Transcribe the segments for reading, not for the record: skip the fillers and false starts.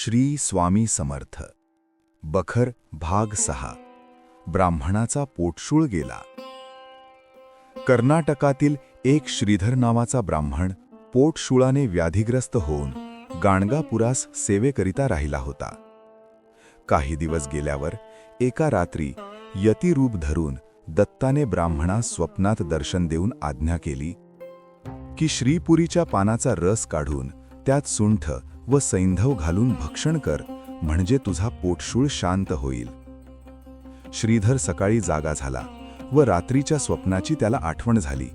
श्री स्वामी समर्थ. बखर भाग 6. ब्राह्मणाचा पोटशूळ गेला. कर्नाटकातील एक श्रीधर नावाचा ब्राह्मण पोटशूळाने व्याधिग्रस्त होऊन गाणगापुरास सेवेकरिता राहिला होता. काही दिवस गेल्यावर एका रात्री यतिरूप धरून दत्ताने ब्राह्मणास स्वप्नात दर्शन देऊन आज्ञा केली की श्रीपुरीच्या पानाचा रस काढून त्यात सुंठ व सैंधव घालून भक्षण कर, म्हणजे तुझा पोटशूळ शांत होईल. श्रीधर सकाळी जागा झाला व रात्रीच्या स्वप्नाची त्याला आठवण झाली,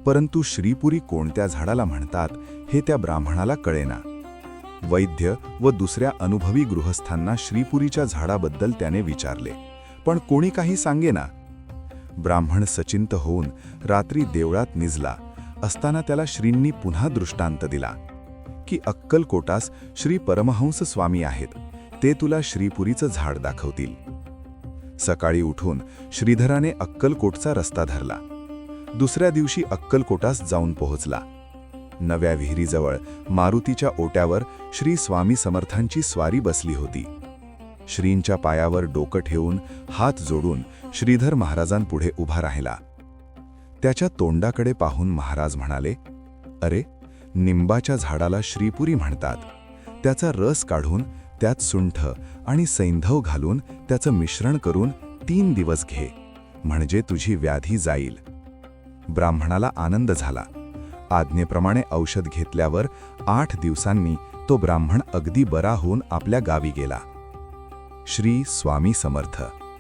परंतु श्रीपुरी कोणत्या झाडाला म्हणतात हे त्या ब्राह्मणाला कळेना. वैद्य व दुसऱ्या अनुभवी गृहस्थांना श्रीपुरीच्या झाडाबद्दल त्याने विचारले, पण कोणी काही सांगेना. ब्राह्मण सचिंत होऊन रात्री देवळात निजला असताना त्याला श्रींनी पुन्हा दृष्टांत दिला की अक्कलकोटास श्री परमहंस स्वामी आहेत, ते तुला श्रीपुरीचं झाड दाखवतील. सकाळी उठून श्रीधराने अक्कलकोटचा रस्ता धरला. दुसऱ्या दिवशी अक्कलकोटास जाऊन पोहोचला. नव्या विहिरीजवळ मारुतीच्या ओट्यावर श्री स्वामी समर्थांची स्वारी बसली होती. श्रींच्या पायावर डोकं ठेवून हात जोडून श्रीधर महाराजांपुढे उभा राहिला. त्याच्या तोंडाकडे पाहून महाराज म्हणाले, अरे, निंबाच्या झाडाला श्रीपुरी म्हणतात. त्याचा रस काढून त्यात सुंठ आणि सैंधव घालून त्याचं मिश्रण करून 3 दिवस घे, म्हणजे तुझी व्याधी जाईल. ब्राह्मणाला आनंद झाला. आज्ञेप्रमाणे औषध घेतल्यावर 8 दिवसांनी तो ब्राह्मण अगदी बरा होऊन आपल्या गावी गेला. श्री स्वामी समर्थ.